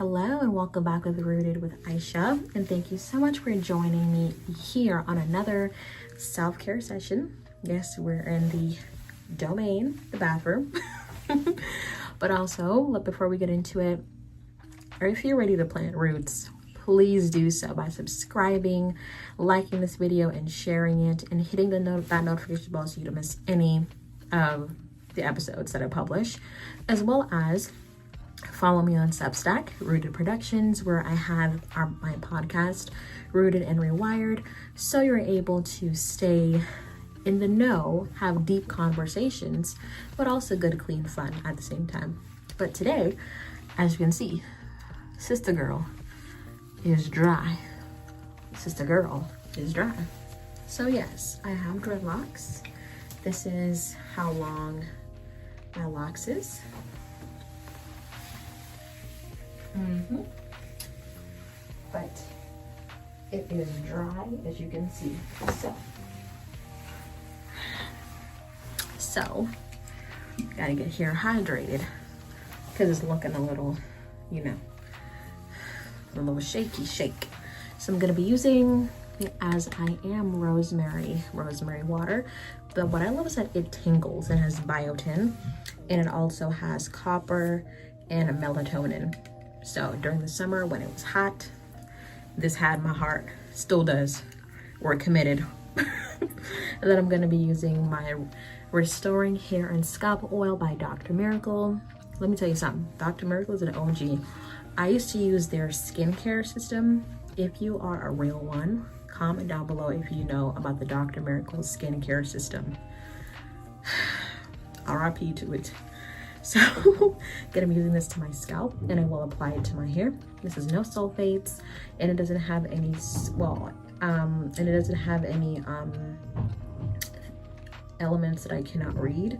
Hello and welcome back with Rooted with Aiysha, and thank you so much for joining me here on another self-care session. Yes, we're in the domain, the bathroom. But also, before we get into it, or if you're ready to plant roots, please do so by subscribing, liking this video, and sharing it, and hitting that notification bell so you don't miss any of the episodes that I publish, as well as follow me on Substack, Rooted Productions, where I have my podcast, Rooted and Rewired, so you're able to stay in the know, have deep conversations, but also good, clean fun at the same time. But today, as you can see, sister girl is dry. Sister girl is dry. So yes, I have dreadlocks. This is how long my locks is. But it is dry, as you can see. So gotta get hair hydrated because it's looking a little, a little shaky shake. So I'm gonna be using it as I Am-Rosemary rosemary water. But what I love is that it tingles. It has biotin, and it also has copper and melatonin. So during the summer when it was hot, this had my heart, still does. We're committed. And then I'm gonna be using my Restoring Hair and Scalp Oil by Dr. Miracle. Let me tell you something, Dr. Miracle is an OG. I used to use their skincare system. If you are a real one, comment down below if you know about the Dr. Miracle skincare system. RIP to it. So gonna be using this to my scalp, and I will apply it to my hair. This is no sulfates, and it doesn't have any elements that I cannot read,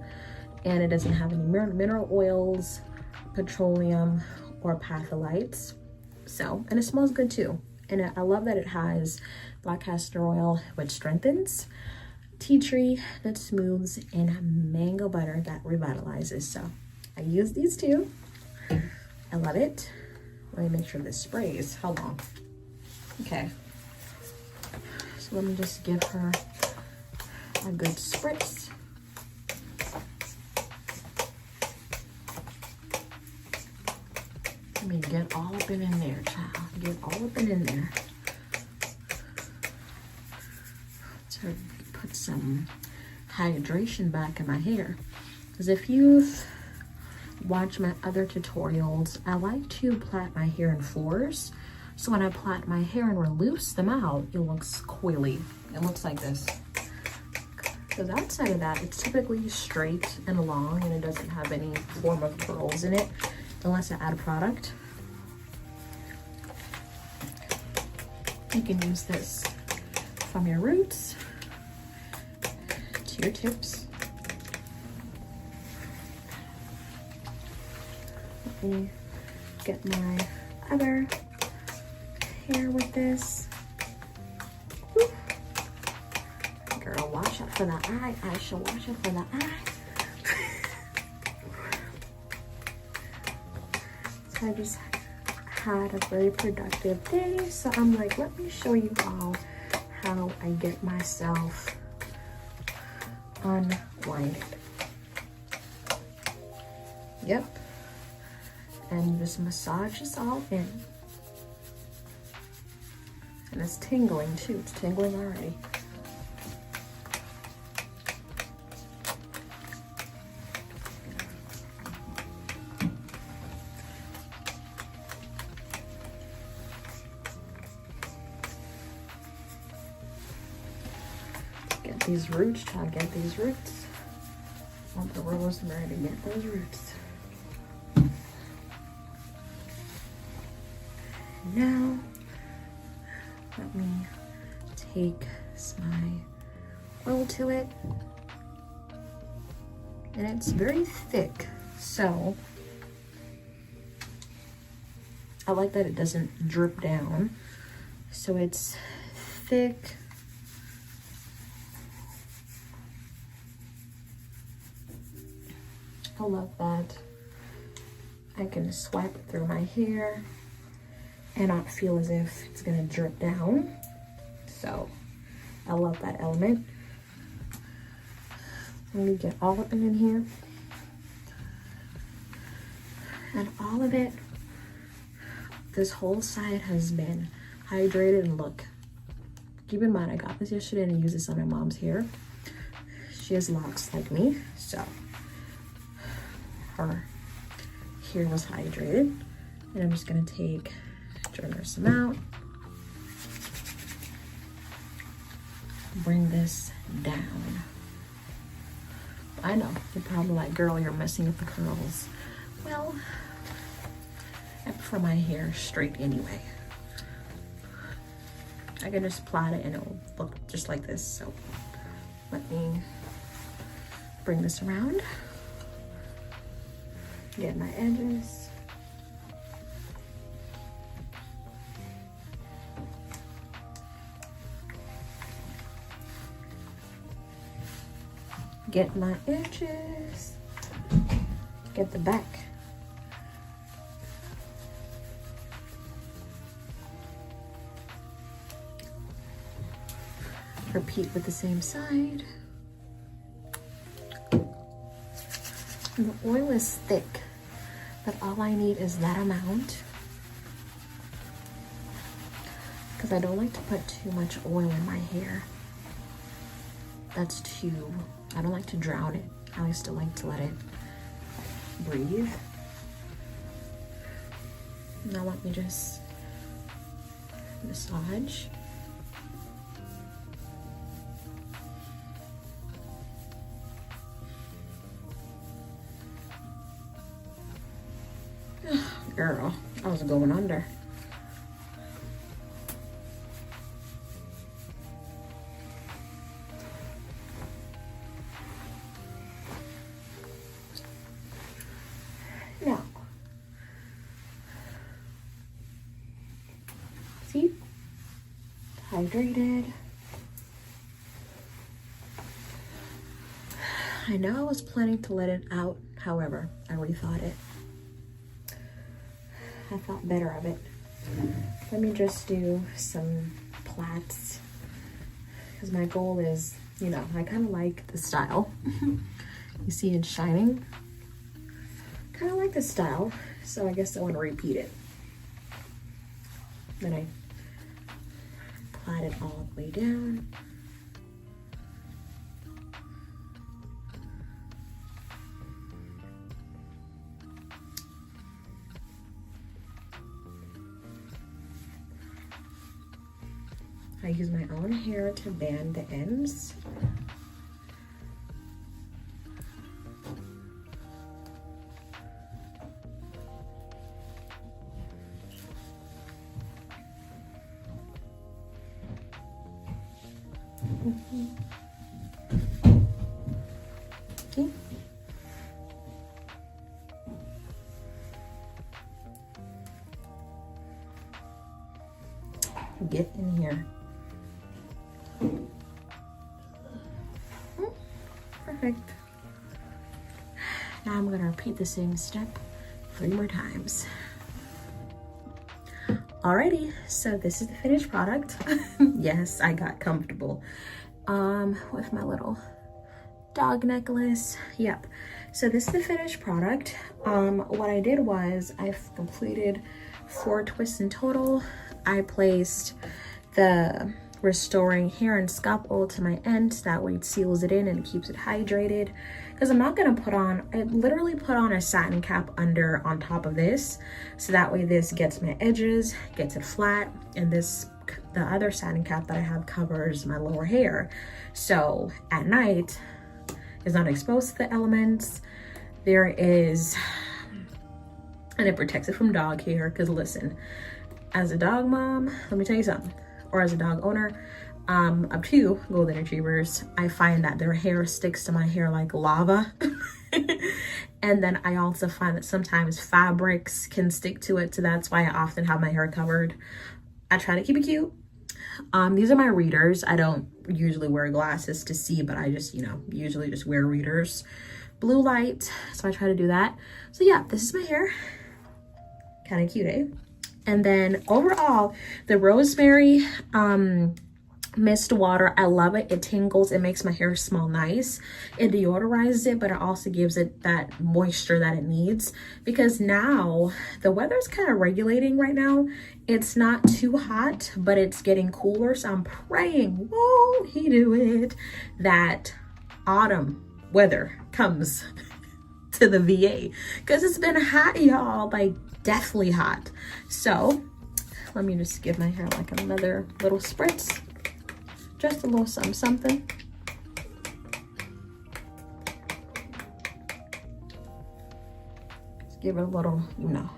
and it doesn't have any mineral oils, petroleum, or patholites. So, and it smells good too. And I love that it has black castor oil, which strengthens, tea tree that smooths, and mango butter that revitalizes. So I use these two. I love it. Let me make sure this sprays. Hold on. Okay. So let me just give her a good spritz. Let me get all up in there, child. Get all up in there. So put some hydration back in my hair. Because if you've watched my other tutorials, I like to plait my hair in fours. So when I plait my hair and release them out, it looks coily. It looks like this. Because outside of that, it's typically straight and long, and it doesn't have any form of curls in it unless I add a product. You can use this from your roots to your tips. Let me get my other hair with this. Woo. Girl, watch out for the eye. Aiysha, watch out for the eye. So I just had a very productive day. So I'm like, let me show you all how I get myself unwinded. Yep. And just massage this all in. And it's tingling too. It's tingling already. Get these roots, try to get these roots. I want the rosemary to get those roots. Now, let me take my oil to it. And it's very thick, so I like that it doesn't drip down. So it's thick. I love that. I can swipe it through my hair. and not feel as if it's gonna drip down. So I love that element. Let me get all of it in here. And all of it, this whole side has been hydrated. And look, keep in mind, I got this yesterday and I used this on my mom's hair. She has locks like me, so her hair was hydrated. And I'm just gonna drain this amount, bring this down. I know, you're probably like, girl, you're messing with the curls. Well, I prefer my hair straight anyway. I can just plait it and it'll look just like this. So let me bring this around, get my edges. Get my edges, get the back. Repeat with the same side. And the oil is thick, but all I need is that amount, because I don't like to put too much oil in my hair. I don't like to drown it. I still like to let it breathe. Now let me just massage. Girl, I was going under. Now, see? Hydrated. I know I was planning to let it out, however, I rethought it. I thought better of it. Let me just do some plaits, because my goal is, you know, I kind of like the style. You see it shining? Kind of like the style, so I guess I want to repeat it. Then I plait it all the way down. I use my own hair to band the ends. Okay. Get in here. Perfect. Now I'm gonna repeat the same step 3 more times. Alrighty, so this is the finished product. Yes, I got comfortable with my little dog necklace. Yep, so this is the finished product. What I did was I've completed 4 twists in total. I placed the restoring hair and scalp oil to my end, so that way it seals it in and keeps it hydrated. Because I'm not gonna I literally put on a satin cap on top of this, so that way this gets my edges, gets it flat, and the other satin cap that I have covers my lower hair, so at night it's not exposed to the elements. And it protects it from dog hair. Because listen, as a dog mom, let me tell you something, or as a dog owner of 2 golden retrievers, I find that their hair sticks to my hair like lava. And then I also find that sometimes fabrics can stick to it, so that's why I often have my hair covered. I try to keep it cute. These are my readers. I don't usually wear glasses to see, but I just, you know, usually just wear readers. Blue light, so I try to do that. So yeah, this is my hair. Kind of cute, eh? And then overall, the rosemary mist water, I love it. It tingles, it makes my hair smell nice, it deodorizes it, but it also gives it that moisture that it needs, because now the weather's kind of regulating right now. It's not too hot, but it's getting cooler, so I'm praying, won't he do it, that autumn weather comes to the VA, because it's been hot, y'all, like deathly hot. So let me just give my hair like another little spritz. Just a little something. Just give it a little, you know,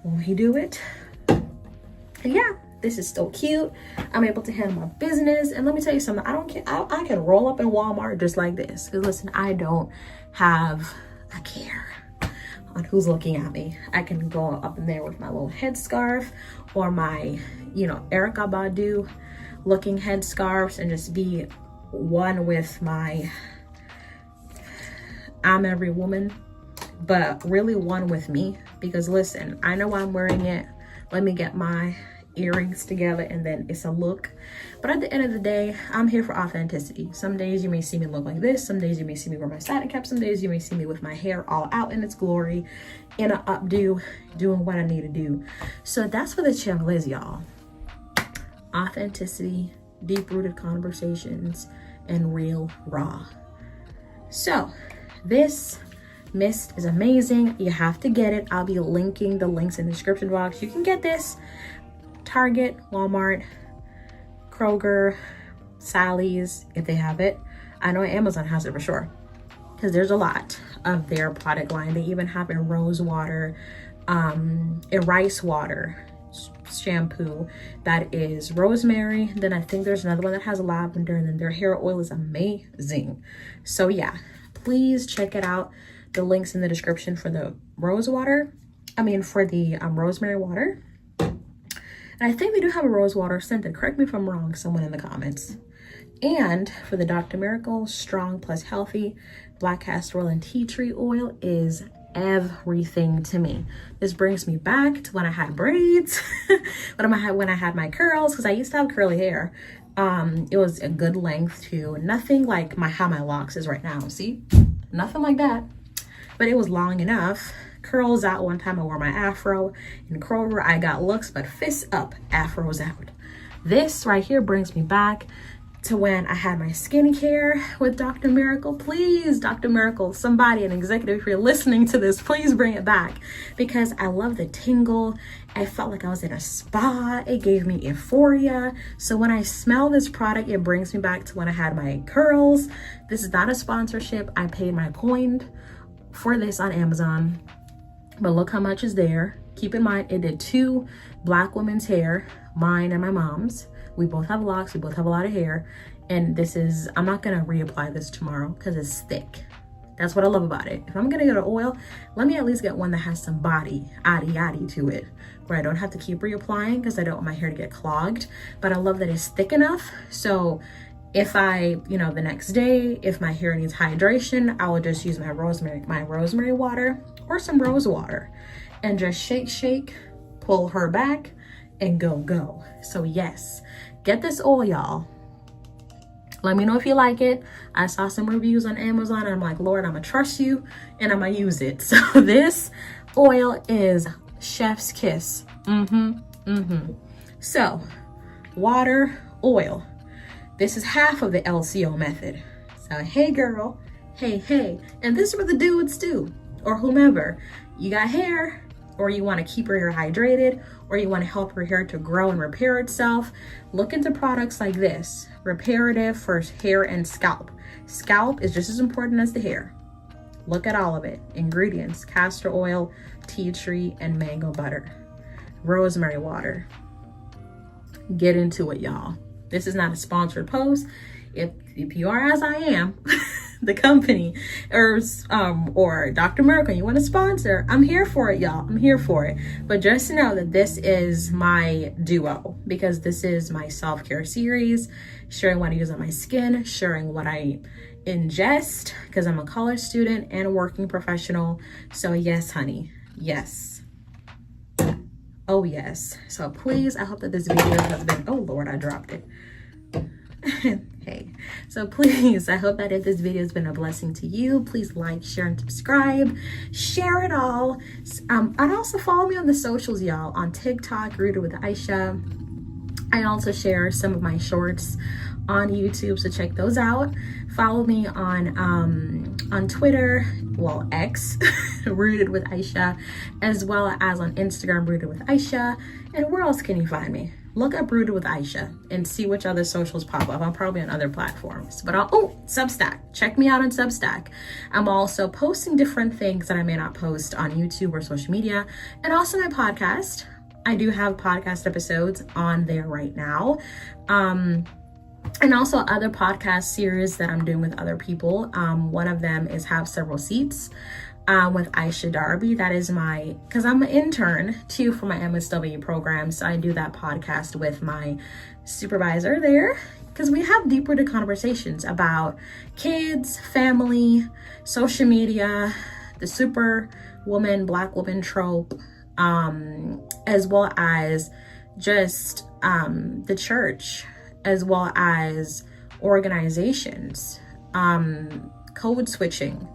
won't he do it? And yeah, this is still cute. I'm able to handle my business. And let me tell you something, I don't care. I can roll up in Walmart just like this. Because listen, I don't have a care on who's looking at me. I can go up in there with my little headscarf or my, you know, Erykah Badu looking headscarves and just be one with my I'm every woman, but really one with me. Because listen, I know I'm wearing it. Let me get my earrings together and then it's a look. But at the end of the day, I'm here for authenticity. Some days you may see me look like this, some days you may see me wear my satin cap, some days you may see me with my hair all out in its glory, in an updo, doing what I need to do. So that's what the channel is, y'all. Authenticity, deep-rooted conversations, and real raw. So this mist is amazing. You have to get it. I'll be linking the links in the description box. You can get this Target, Walmart, Kroger, Sally's if they have it. I know Amazon has it for sure, because there's a lot of their product line. They even have a rose water, a rice water shampoo that is rosemary. Then I think there's another one that has lavender, and then their hair oil is amazing. So yeah, please check it out. The links in the description for the rose water, for the rosemary water. And I think they do have a rose water scented. Correct me if I'm wrong, someone in the comments. And for the Dr. Miracle Strong Plus Healthy Black Castor Oil and Tea Tree Oil is everything to me. This brings me back to when I had braids, when I had my curls, because I used to have curly hair. It was a good length too. Nothing like how my locks is right now. See, nothing like that, but it was long enough. Curls out. One time I wore my afro in Kroger. I got looks, but fists up, afros out. This right here brings me back to when I had my skincare with Dr. Miracle. Please, Dr. Miracle, somebody, an executive, if you're listening to this, please bring it back, because I love the tingle. I felt like I was in a spa. It gave me euphoria. So when I smell this product, it brings me back to when I had my curls. This is not a sponsorship. I paid my coin for this on Amazon, but look how much is there. Keep in mind, it did 2 Black women's hair, mine and my mom's. We both have locks, we both have a lot of hair. And this is, I'm not gonna reapply this tomorrow because it's thick. That's what I love about it. If I'm gonna get an oil, let me at least get one that has some body, yaddy to it, where I don't have to keep reapplying because I don't want my hair to get clogged. But I love that it's thick enough. So if I, the next day, if my hair needs hydration, I will just use my rosemary water or some rose water and just shake, pull her back and go. So yes, get this oil, y'all. Let me know if you like it. I saw some reviews on Amazon and I'm like, Lord, I'm gonna trust you and I'm gonna use it. So this oil is chef's kiss. So water, oil. This is half of the LCO method. So hey girl, hey. And this is what the dudes do, or whomever. You got hair, or you want to keep your hair hydrated, or you want to help your hair to grow and repair itself, look into products like this. Reparative for hair and scalp. Scalp is just as important as the hair. Look at all of it. Ingredients: castor oil, tea tree, and mango butter. Rosemary water. Get into it, y'all. This is not a sponsored post. If you are, as I am, the company, or Dr. Miracle, you want to sponsor, I'm here for it, y'all. I'm here for it. But just know that this is my duo, because this is my self-care series, sharing what I use on my skin, sharing what I ingest, because I'm a college student and a working professional. So yes, honey, yes. Oh yes. So please, I hope that this video has been, oh Lord, I dropped it. Hey, so please, I hope that if this video has been a blessing to you, please like, share, and subscribe. Share it all. And also follow me on the socials, y'all, on TikTok, Rooted with Aiysha. I also share some of my shorts on YouTube, so check those out. Follow me on Twitter, well, X, Rooted with Aiysha, as well as on Instagram, Rooted with Aiysha. And where else can you find me? Look up Rooted with Aiysha and see which other socials pop up. I'm probably on other platforms, but Substack. Check me out on Substack. I'm also posting different things that I may not post on YouTube or social media, and also my podcast. I do have podcast episodes on there right now. And also other podcast series that I'm doing with other people. One of them is Have Several Seats with Aiysha Darby. That is because I'm an intern too for my MSW program. So I do that podcast with my supervisor there, because we have deep-rooted conversations about kids, family, social media, the superwoman, black woman trope, as well as just the church, as well as organizations, code switching,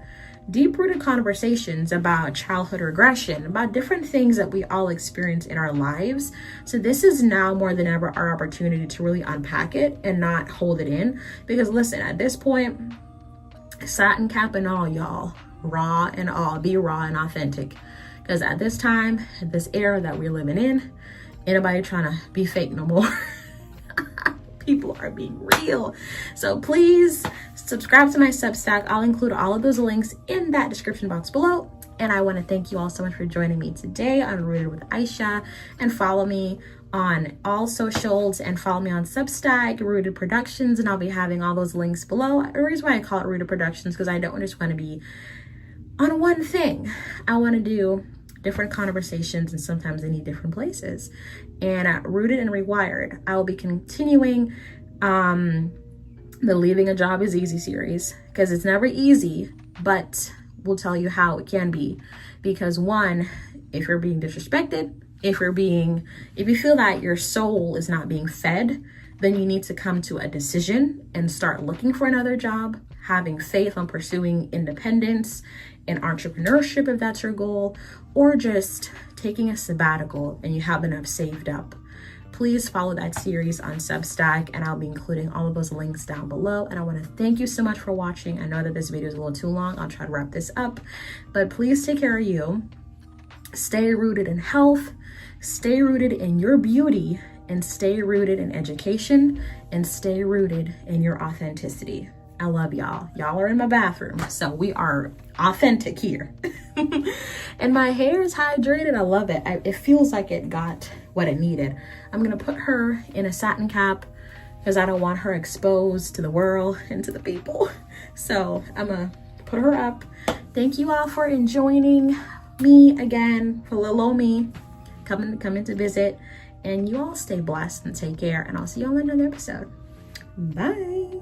deep-rooted conversations about childhood regression, about different things that we all experience in our lives. So this is now more than ever our opportunity to really unpack it and not hold it in. Because listen, at this point, satin cap and all, y'all, raw and all, be raw and authentic. Because at this time, this era that we're living in, anybody trying to be fake no more. People are being real. So please subscribe to my Substack. I'll include all of those links in that description box below. And I want to thank you all so much for joining me today on Rooted with Aiysha. And follow me on all socials and follow me on Substack, Rooted Productions, and I'll be having all those links below. The reason why I call it Rooted Productions, because I don't just want to be on one thing. I want to do different conversations, and sometimes they need different places. And at Rooted and Rewired, I will be continuing the Leaving a Job is Easy series, because it's never easy, but we'll tell you how it can be. Because one, if you're being disrespected, if you feel that your soul is not being fed, then you need to come to a decision and start looking for another job, having faith on pursuing independence and entrepreneurship if that's your goal, or just taking a sabbatical and you have enough saved up. Please follow that series on Substack, and I'll be including all of those links down below. And I want to thank you so much for watching. I know that this video is a little too long. I'll try to wrap this up, but please take care of you. Stay rooted in health, stay rooted in your beauty, and stay rooted in education, and stay rooted in your authenticity. I love y'all. Y'all are in my bathroom, so we are authentic here. And my hair is hydrated. I love it. It feels like it got what it needed. I'm gonna put her in a satin cap because I don't want her exposed to the world and to the people. So I'm gonna put her up. Thank you all for joining me again, for little old me coming to visit. And you all stay blessed and take care. And I'll see you all in another episode. Bye.